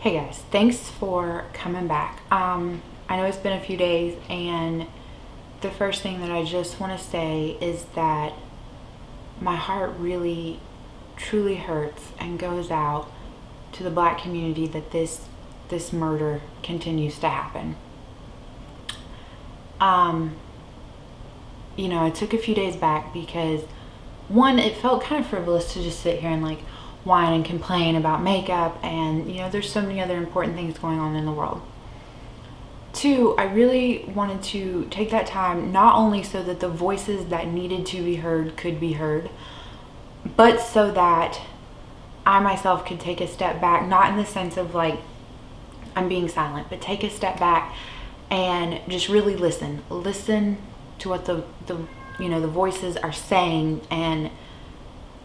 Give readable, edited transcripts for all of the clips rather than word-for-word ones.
Hey guys, thanks for coming back. I know it's been a few days, and the first thing that I just want to say is that my heart really, truly hurts and goes out to the Black community that this murder continues to happen. Um, I took a few days back because one, it felt kind of frivolous to just sit here and like whine and complain about makeup, and there's so many other important things going on in the world. Two, I really wanted to take that time not only so that the voices that needed to be heard could be heard, but so that I myself could take a step back, not in the sense of like I'm being silent, but take a step back and just really listen to what the voices are saying and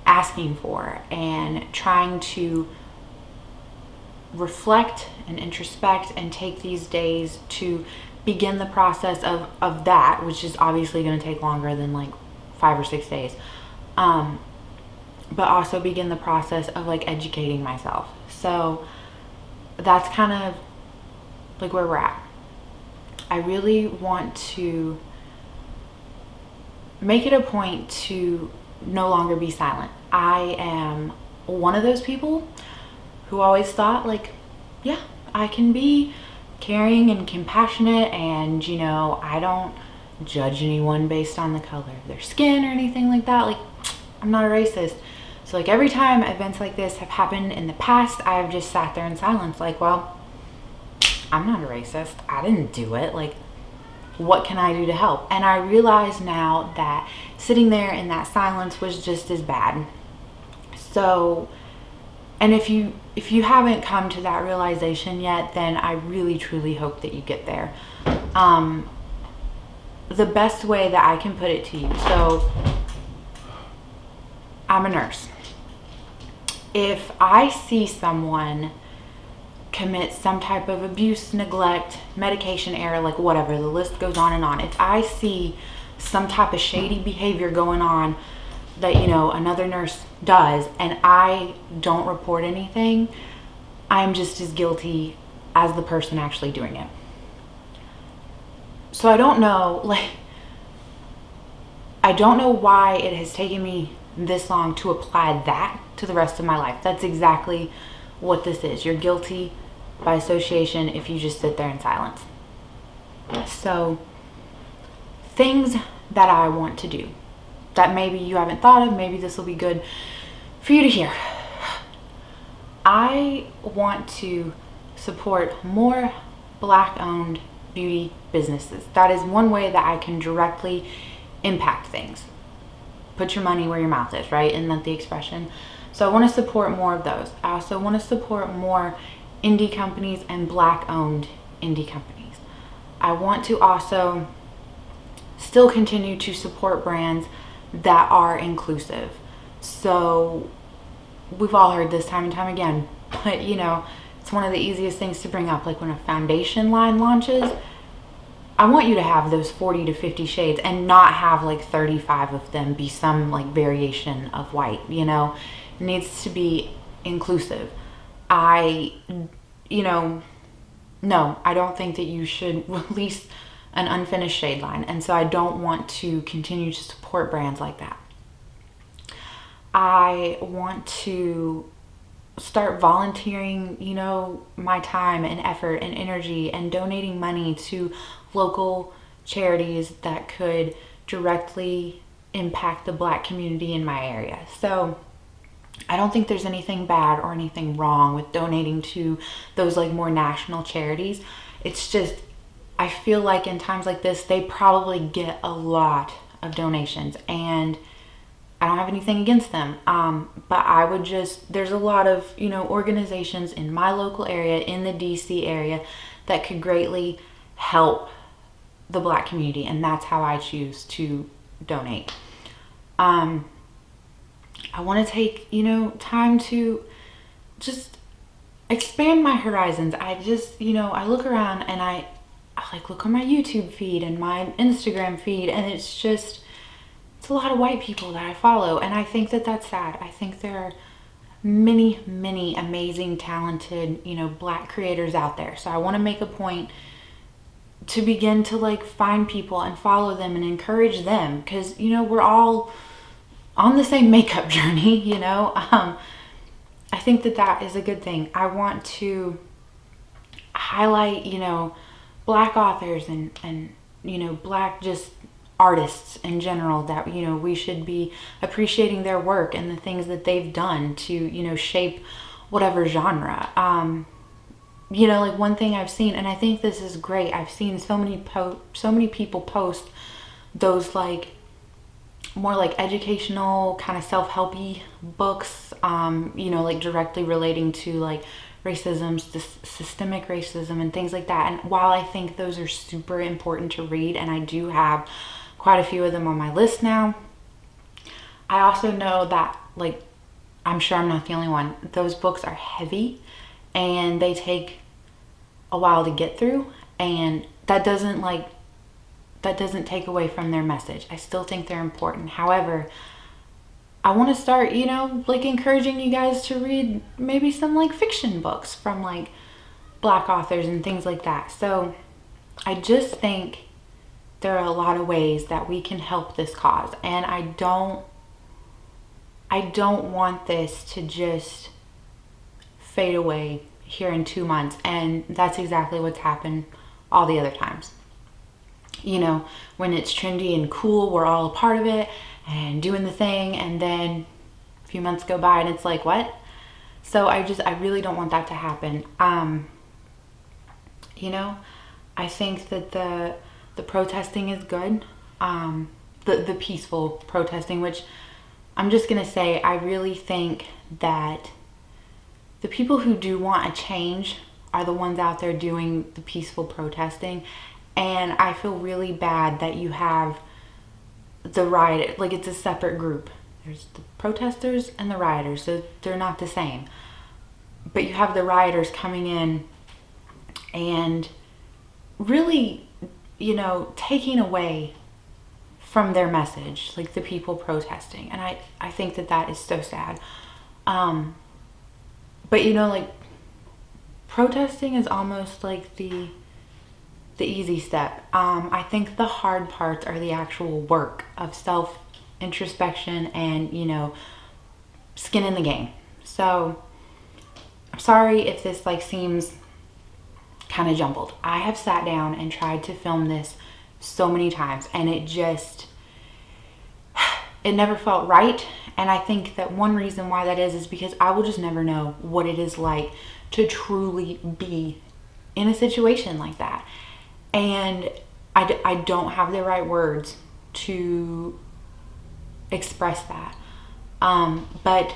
asking for, and trying to reflect and introspect and take these days to begin the process of that, which is obviously going to take longer than like 5 or 6 days, but also begin the process of like educating myself. So that's kind of like where we're at. I really want to make it a point to no longer be silent. I am one of those people who always thought like, yeah, I can be caring and compassionate, and I don't judge anyone based on the color of their skin or anything like that. Like, I'm not a racist. So like every time events like this have happened in the past, I've just sat there in silence like, well, I'm not a racist. I didn't do it. Like, what can I do to help? And I realize now that sitting there in that silence was just as bad. So, and if you haven't come to that realization yet, then I really truly hope that you get there. The best way that I can put it to you, so I'm a nurse. If I see someone commit some type of abuse, neglect, medication error, like whatever, the list goes on and on. If I see some type of shady behavior going on that another nurse does, and I don't report anything, I'm just as guilty as the person actually doing it. So I don't know why it has taken me this long to apply that to the rest of my life. That's exactly what this is. You're guilty by association if you just sit there in silence. So things that I want to do that maybe you haven't thought of, maybe this will be good for you to hear. I want to support more Black-owned beauty businesses. That is one way that I can directly impact things. Put your money where your mouth is, right? Isn't that the expression? So I want to support more of those. I also want to support more indie companies and Black-owned indie companies. I want to also still continue to support brands that are inclusive. So we've all heard this time and time again, but it's one of the easiest things to bring up. Like when a foundation line launches, I want you to have those 40 to 50 shades and not have like 35 of them be some like variation of white. It needs to be inclusive. No, I don't think that you should release an unfinished shade line. And so I don't want to continue to support brands like that. I want to start volunteering, my time and effort and energy and donating money to local charities that could directly impact the Black community in my area. So I don't think there's anything bad or anything wrong with donating to those like more national charities. It's just, I feel like in times like this, they probably get a lot of donations, and I don't have anything against them. But I would just, there's a lot of, organizations in my local area, in the DC area, that could greatly help the Black community, and that's how I choose to donate. I want to take, time to just expand my horizons. I just, I look around and I like look on my YouTube feed and my Instagram feed, and it's a lot of white people that I follow, and I think that that's sad. I think there are many amazing, talented, Black creators out there. So I want to make a point to begin to like find people and follow them and encourage them, because we're all on the same makeup journey. I think that is a good thing. I want to highlight Black authors and Black just artists in general, that we should be appreciating their work and the things that they've done to shape whatever genre. Like one thing I've seen, and I think this is great, I've seen so many people post those like more like educational kind of self-helpy books, like directly relating to like racism, systemic racism and things like that. And while I think those are super important to read, and I do have quite a few of them on my list now, I also know that, like, I'm sure I'm not the only one, those books are heavy and they take a while to get through, and that doesn't take away from their message. I still think they're important. However, I want to start, like encouraging you guys to read maybe some like fiction books from like Black authors and things like that. So I just think there are a lot of ways that we can help this cause, and I don't want this to just fade away here in 2 months, and that's exactly what's happened all the other times. When it's trendy and cool, we're all a part of it and doing the thing, and then a few months go by and it's like, what? So I really don't want that to happen. I think that the protesting is good. The peaceful protesting, which I'm just gonna say, I really think that the people who do want a change are the ones out there doing the peaceful protesting. And I feel really bad that you have the riot, like it's a separate group. There's the protesters and the rioters, so they're not the same. But you have the rioters coming in and really, taking away from their message, like the people protesting. And I think that is so sad. But like protesting is almost like the easy step. I think the hard parts are the actual work of self-introspection and, skin in the game. So I'm sorry if this like seems kind of jumbled. I have sat down and tried to film this so many times, and it never felt right. And I think that one reason why that is because I will just never know what it is like to truly be in a situation like that. And I don't have the right words to express that. But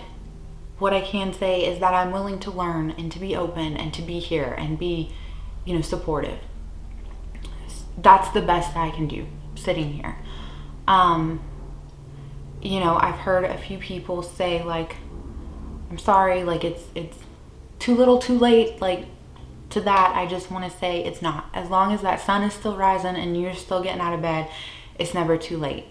what I can say is that I'm willing to learn and to be open and to be here and be, supportive. That's the best I can do sitting here. I've heard a few people say like, I'm sorry, like it's too little too late. Like, to that, I just want to say it's not. As long as that sun is still rising and you're still getting out of bed, it's never too late.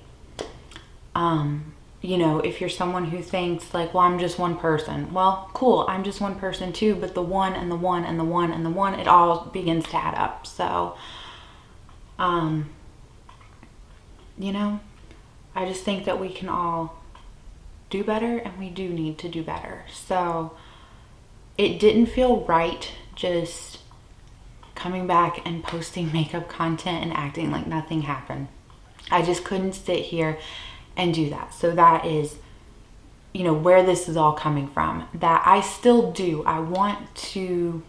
If you're someone who thinks like, well, I'm just one person. Well, cool, I'm just one person too, but the one and the one and the one and the one, it all begins to add up. So, I just think that we can all do better, and we do need to do better. So it didn't feel right just coming back and posting makeup content and acting like nothing happened. I just couldn't sit here and do that. So that is, where this is all coming from. That I still do. I want to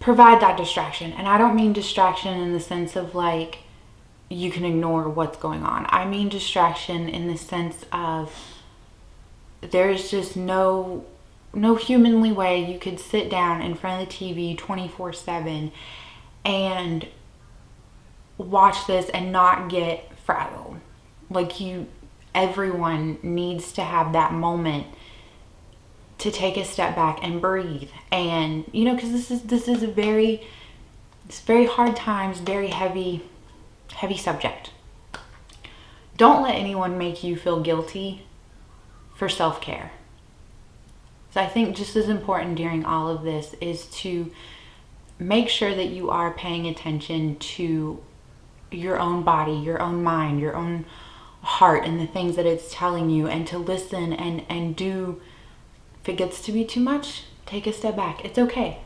provide that distraction. And I don't mean distraction in the sense of like, you can ignore what's going on. I mean distraction in the sense of there's just no humanly way you could sit down in front of the TV 24/7 and watch this and not get frazzled. Like, everyone needs to have that moment to take a step back and breathe. And because this is it's very hard times, very heavy subject. Don't let anyone make you feel guilty for self-care. So I think just as important during all of this is to make sure that you are paying attention to your own body, your own mind, your own heart, and the things that it's telling you, and to listen and do. If it gets to be too much, take a step back. It's okay.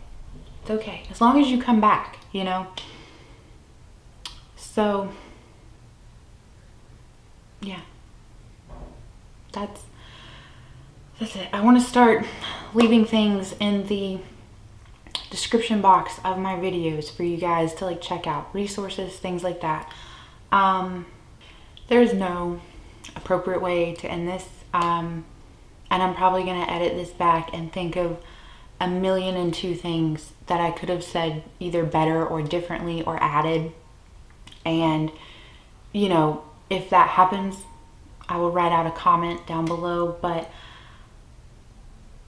It's okay. As long as you come back, you know? So, yeah. That's it. I want to start leaving things in the description box of my videos for you guys to like check out, resources, things like that. There's no appropriate way to end this, and I'm probably gonna edit this back and think of 1,000,002 things that I could have said either better or differently or added. And you know, if that happens, I will write out a comment down below. But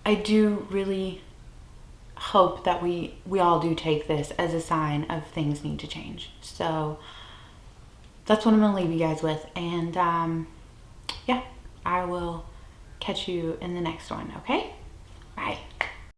I do really hope that we all do take this as a sign of things need to change. So that's what I'm gonna leave you guys with. And yeah, I will catch you in the next one. Okay, bye.